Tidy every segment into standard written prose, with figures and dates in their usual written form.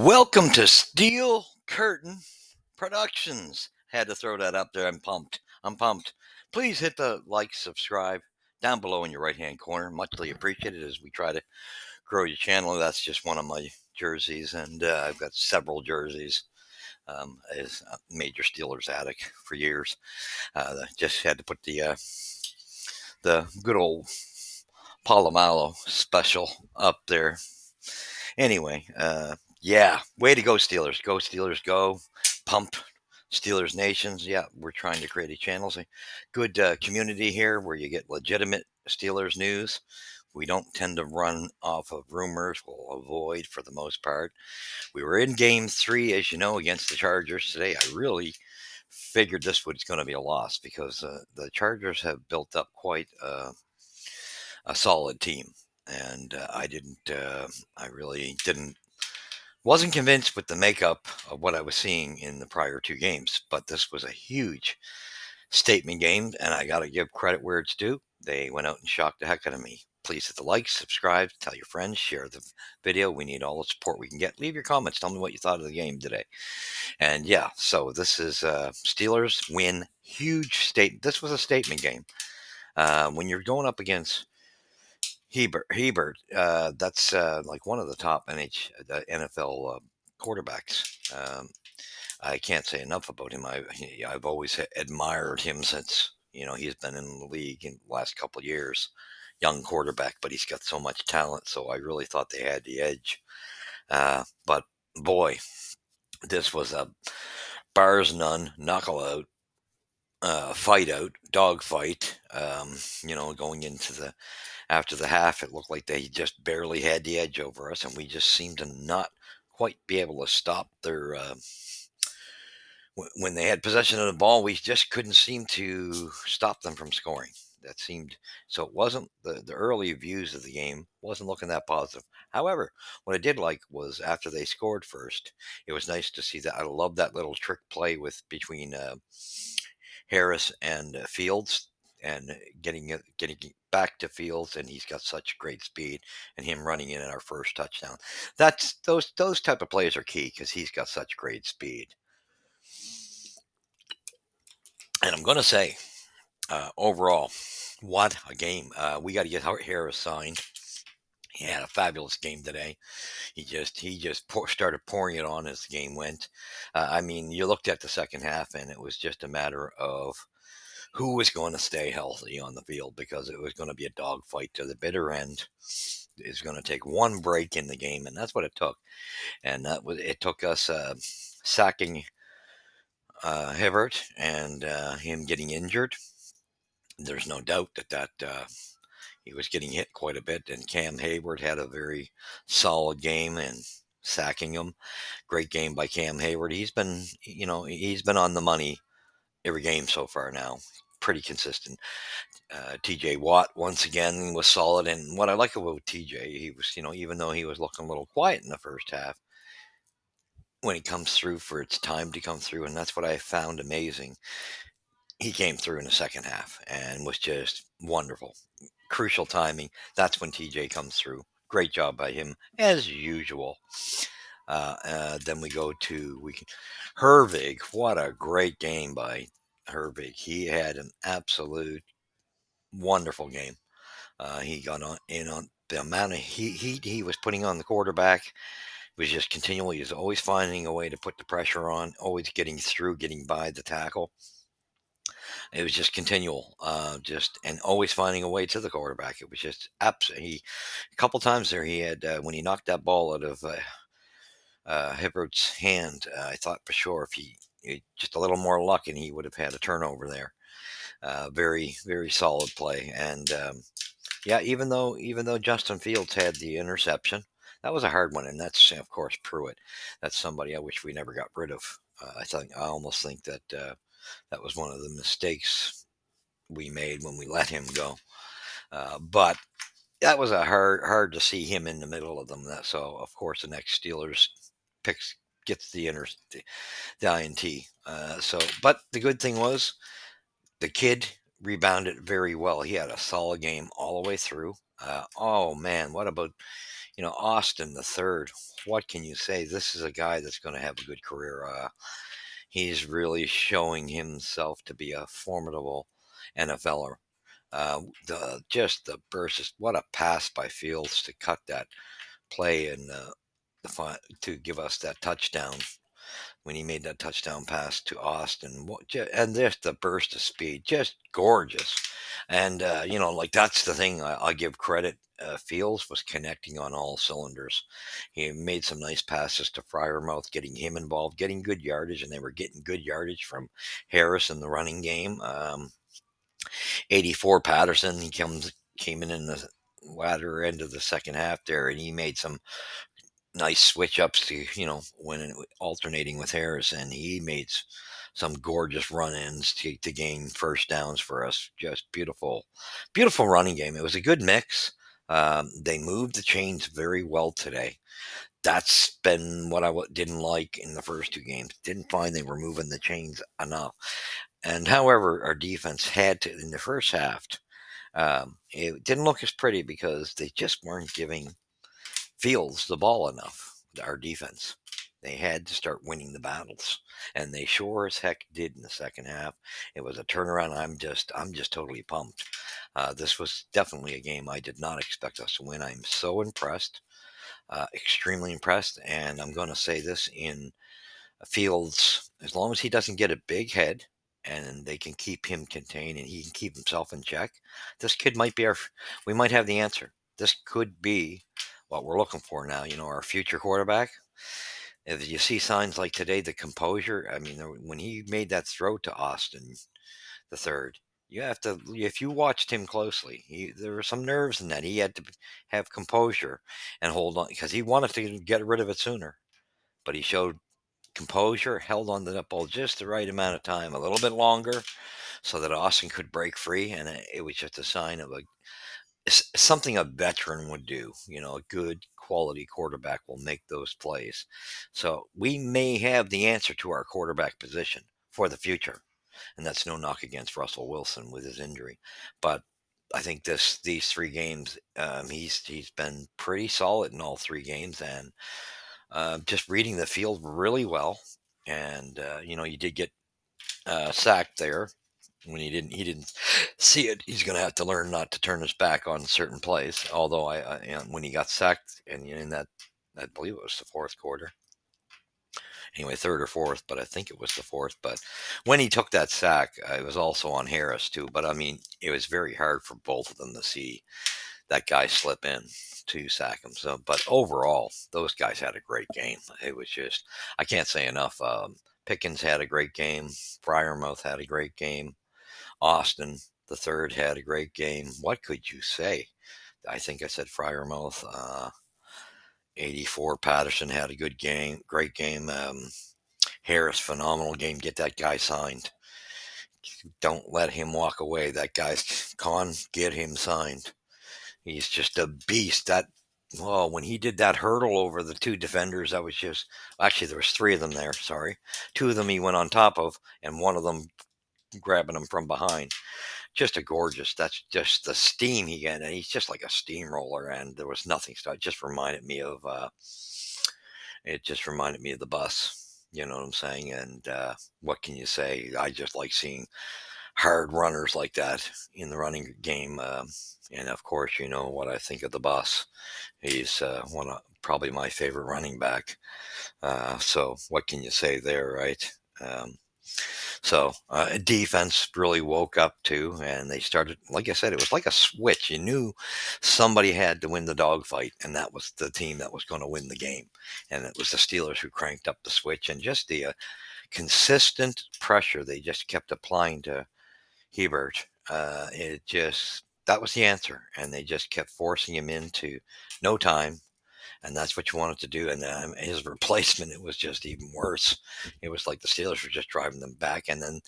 Welcome to Steel Curtain Productions. Had to throw that up there. I'm pumped. I'm pumped. Please hit the like, subscribe down below in your right hand corner. Muchly appreciated as we try to grow your channel. That's just one of my jerseys, and I've got several jerseys. As a major Steelers addict for years. Just had to put the good old Palomalo special up there. Anyway, yeah, way to go, Steelers. Go, Steelers, go. Pump Steelers Nations. Yeah, we're trying to create a channel, a good community here where you get legitimate Steelers news. We don't tend to run off of rumors. We'll avoid for the most part. We were in game three, as you know, against the Chargers today. I really figured this was going to be a loss because the Chargers have built up quite a solid team. And I really didn't wasn't convinced with the makeup of what I was seeing in the prior two games, but this was a huge statement game, and I got to give credit where it's due. They went out and shocked the heck out of me. Please hit the like, subscribe, tell your friends, share the video. We need all the support we can get. Leave your comments. Tell me what you thought of the game today. And yeah, so this is Steelers win. Huge state. This was a statement game. When you're going up against Hebert, that's like one of the top NFL quarterbacks. I can't say enough about him. I've always admired him since he's been in the league in the last couple of years. Young quarterback, but he's got so much talent. So I really thought they had the edge. But boy, this was a bars none knuckle out. Fight out, dog fight. Going into the after the half, it looked like they just barely had the edge over us, and we just seemed to not quite be able to stop their. When they had possession of the ball, we just couldn't seem to stop them from scoring. That seemed so. It wasn't the early views of the game wasn't looking that positive. However, what I did like was after they scored first, it was nice to see that. I love that little trick play with between Harris and Fields, and getting back to Fields, and he's got such great speed, and him running in at our first touchdown. That's those type of plays are key because he's got such great speed. And I'm going to say, overall, what a game! We got to get Harris signed. He had a fabulous game today. He just started pouring it on as the game went. I mean, you looked at the second half, and it was just a matter of who was going to stay healthy on the field because it was going to be a dogfight to the bitter end. It's going to take one break in the game, and that's what it took. And it took us sacking Hibbert and him getting injured. There's no doubt that he was getting hit quite a bit, and Cam Hayward had a very solid game and sacking him. Great game by Cam Hayward. He's been on the money every game so far now. Pretty consistent. TJ Watt once again was solid. And what I like about TJ, he was, even though he was looking a little quiet in the first half, when he comes through for its time to come through, and that's what I found amazing. He came through in the second half and was just wonderful. Crucial timing. That's when TJ comes through. Great job by him as usual. Then we go to Hervig. What a great game by Hervig. He had an absolute wonderful game. He got on the amount of heat he was putting on the quarterback was just continual. He was always finding a way to put the pressure on, always getting through, getting by the tackle. It was just continual, just and always finding a way to the quarterback. It was just absolutely. A couple times there, he had when he knocked that ball out of Hibbert's hand. I thought for sure if he just a little more luck and he would have had a turnover there. Very very solid play, and yeah, even though Justin Fields had the interception, that was a hard one, and that's of course Pruitt. That's somebody I wish we never got rid of. I almost think that that was one of the mistakes we made when we let him go. But that was a hard to see him in the middle of them. So of course the next Steelers picks gets the INT. But the good thing was the kid rebounded very well. He had a solid game all the way through. Oh man, what about Austin the third. What can you say? This is a guy that's going to have a good career. He's really showing himself to be a formidable NFLer. The burst, what a pass by Fields to cut that play and to give us that touchdown when he made that touchdown pass to Austin. And there's the burst of speed, just gorgeous. And like that's the thing I give credit. Fields was connecting on all cylinders. He made some nice passes to Fryermouth, getting him involved, getting good yardage, and they were getting good yardage from Harris in the running game. 84 Patterson, came in the latter end of the second half there, and he made some nice switch ups to when alternating with Harris, and he made some gorgeous run ins to gain first downs for us. Just beautiful, beautiful running game. It was a good mix. They moved the chains very well today. That's been what didn't like in the first two games. Didn't find they were moving the chains enough. And however, our defense had to in the first half. It didn't look as pretty because they just weren't giving Fields the ball enough. Our defense. They had to start winning the battles, and they sure as heck did in the second half. It was a turnaround. I'm just totally pumped. This was definitely a game I did not expect us to win. I'm so impressed, extremely impressed, and I'm going to say this in Fields, as long as he doesn't get a big head and they can keep him contained and he can keep himself in check, this kid might be we might have the answer. This could be what we're looking for now, our future quarterback. If you see signs like today, the composure, I mean, when he made that throw to Austin, the third, if you watched him closely, there were some nerves in that. He had to have composure and hold on because he wanted to get rid of it sooner, but he showed composure, held on to that ball just the right amount of time, a little bit longer, so that Austin could break free. And it was just a sign of something a veteran would do. A good quality quarterback will make those plays. So we may have the answer to our quarterback position for the future. And that's no knock against Russell Wilson with his injury. But I think these three games, he's been pretty solid in all three games, and just reading the field really well. And you did get sacked there when he didn't see it. He's going to have to learn not to turn his back on certain plays. Although when he got sacked and in that, I believe it was the fourth quarter. Anyway, third or fourth, but I think it was the fourth. But when he took that sack, it was also on Harris too. But I mean, it was very hard for both of them to see that guy slip in to sack him. So, but overall, those guys had a great game. It was just, I can't say enough. Pickens had a great game. Fryermouth had a great game. Austin, the third, had a great game. What could you say? I think I said Fryermouth. 84 Patterson had a good game, great game. Harris, phenomenal game. Get that guy signed. Don't let him walk away. That guy's get him signed. He's just a beast. When he did that hurdle over the two defenders, that was just actually there was three of them there. Sorry, two of them he went on top of, and one of them grabbing him from behind. Just a gorgeous. That's just the steam he got, and he's just like a steamroller. And there was nothing. So it just reminded me of. It just reminded me of the bus. You know what I'm saying? And what can you say? I just like seeing hard runners like that in the running game. And of course, you know what I think of the bus. He's one of probably my favorite running back. So what can you say there, right? Defense really woke up too, and they started. Like I said, it was like a switch. You knew somebody had to win the dogfight, and that was the team that was going to win the game. And it was the Steelers who cranked up the switch, and just the consistent pressure they just kept applying to Hebert. That was the answer, and they just kept forcing him into no time, and that's what you wanted to do. And his replacement, it was just even worse. It was like the Steelers were just driving them back. And then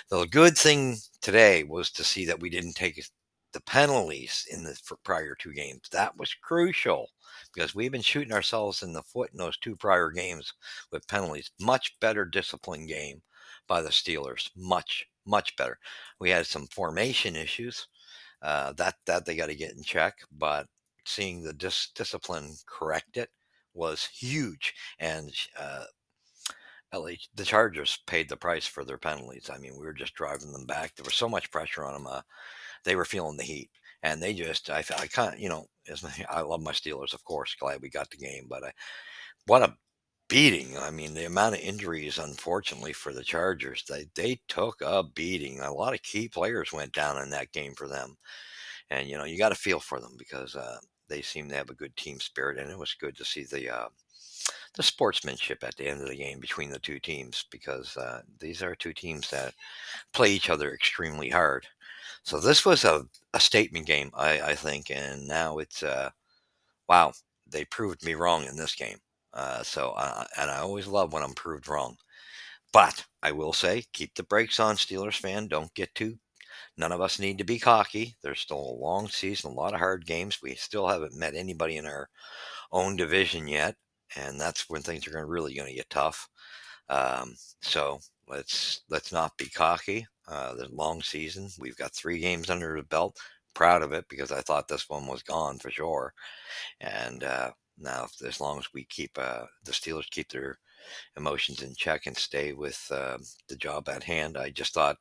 the good thing today was to see that we didn't take the penalties in the prior two games. That was crucial because we've been shooting ourselves in the foot in those two prior games with penalties. Much better disciplined game by the Steelers. Much, much better. We had some formation issues that they got to get in check, but seeing the discipline correct it was huge. And the Chargers paid the price for their penalties. I mean, we were just driving them back. There was so much pressure on them. They were feeling the heat, and they just, I kind of, I love my Steelers, of course. Glad we got the game, but what a beating. I mean, the amount of injuries, unfortunately, for the Chargers, they took a beating. A lot of key players went down in that game for them, and you got to feel for them because they seem to have a good team spirit, and it was good to see the sportsmanship at the end of the game between the two teams because these are two teams that play each other extremely hard. So this was a statement game, I think, and now it's wow, they proved me wrong in this game. And I always love when I'm proved wrong. But I will say, keep the brakes on, Steelers fan. Don't get too. None of us need to be cocky. There's still a long season, a lot of hard games. We still haven't met anybody in our own division yet, and that's when things are really going to get tough. So let's not be cocky. The long season. We've got 3 games under the belt. Proud of it because I thought this one was gone for sure. And now, as long as we keep the Steelers keep their emotions in check and stay with the job at hand, I just thought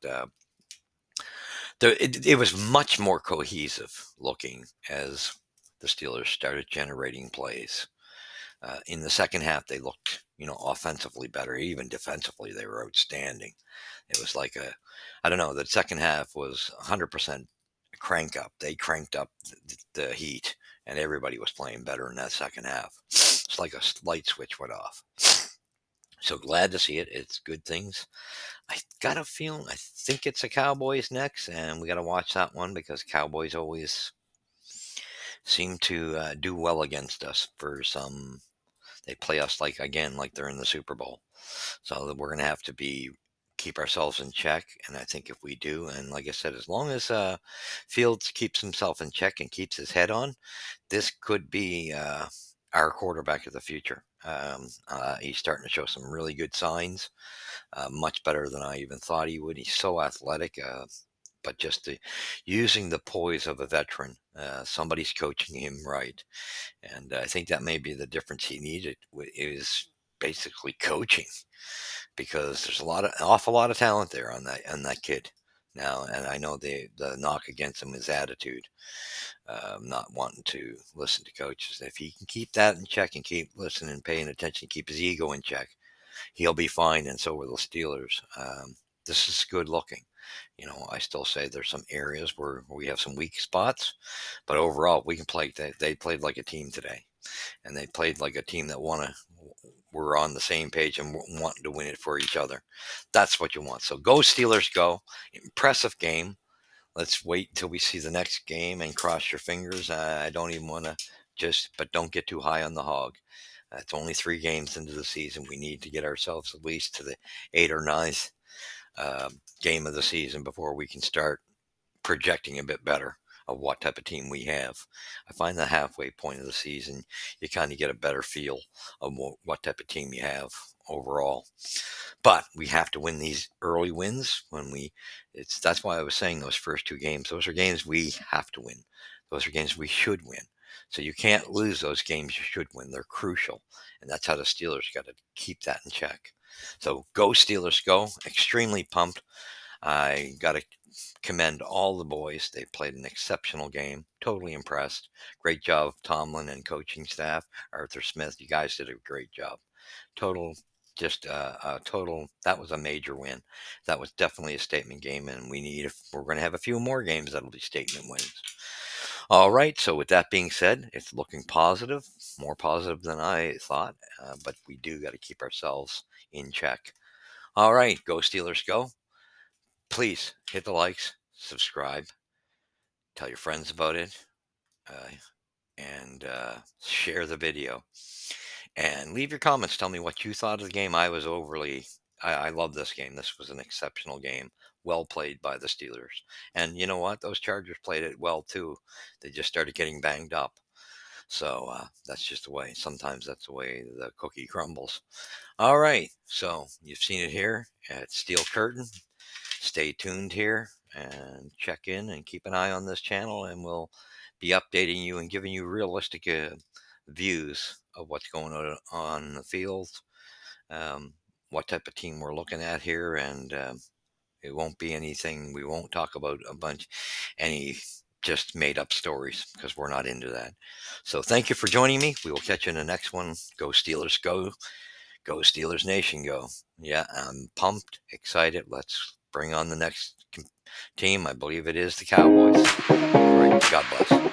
it was much more cohesive looking as the Steelers started generating plays. In the second half, they looked, offensively better. Even defensively, they were outstanding. It was like I don't know, the second half was 100% crank up. They cranked up the heat, and everybody was playing better in that second half. It's like a light switch went off. So glad to see it. It's good things. I got a feeling, I think it's the Cowboys next, and we got to watch that one because Cowboys always seem to do well against us for some. They play us like again like they're in the Super Bowl. So that we're going to have to be keep ourselves in check. And I think if we do, and like I said, as long as Fields keeps himself in check and keeps his head on, this could be our quarterback of the future. He's starting to show some really good signs, much better than I even thought he would. He's so athletic. But just using the poise of a veteran, somebody's coaching him right, and I think that may be the difference he needed is basically coaching because there's an awful lot of talent there on that kid now, and I know the knock against him is attitude, not wanting to listen to coaches. If he can keep that in check and keep listening, paying attention, keep his ego in check, he'll be fine, and so will the Steelers. This is good looking. I still say there's some areas where we have some weak spots, but overall we can play. They played like a team today, and they played like a team that were on the same page and wanting to win it for each other. That's what you want. So go Steelers, go! Impressive game. Let's wait until we see the next game and cross your fingers. I don't even want to but don't get too high on the hog. It's only 3 games into the season. We need to get ourselves at least to the 8th or 9th game of the season before we can start projecting a bit better of what type of team we have. I find the halfway point of the season, you kind of get a better feel of what type of team you have overall. But we have to win these early wins that's why I was saying those first 2 games, those are games we have to win. Those are games we should win. So you can't lose those games you should win. They're crucial. And that's how the Steelers got to keep that in check. So go Steelers, go. Extremely pumped. I got to commend all the boys. They played an exceptional game. Totally impressed. Great job, Tomlin and coaching staff. Arthur Smith, you guys did a great job. Total, just a total. That was a major win. That was definitely a statement game, and we're going to have a few more games that'll be statement wins. All right. So with that being said, it's looking positive, more positive than I thought. But we do got to keep ourselves in check. All right, go Steelers, go! Please hit the likes, subscribe, tell your friends about it, uh, and share the video. And leave your comments. Tell me what you thought of the game. I love this game. This was an exceptional game. Well played by the Steelers. And you know what? Those Chargers played it well too. They just started getting banged up. So that's just the way. Sometimes that's the way the cookie crumbles. All right. So you've seen it here at Steel Curtain. Stay tuned here and check in and keep an eye on this channel, and we'll be updating you and giving you realistic views of what's going on in the field, um, what type of team we're looking at here, and it won't be anything. We won't talk about any just made up stories because we're not into that. So thank you for joining me. We will catch you in the next one. Go Steelers, go. Go Steelers Nation, go. Yeah, I'm pumped, excited. Let's bring on the next team. I believe it is the Cowboys. All right, God bless.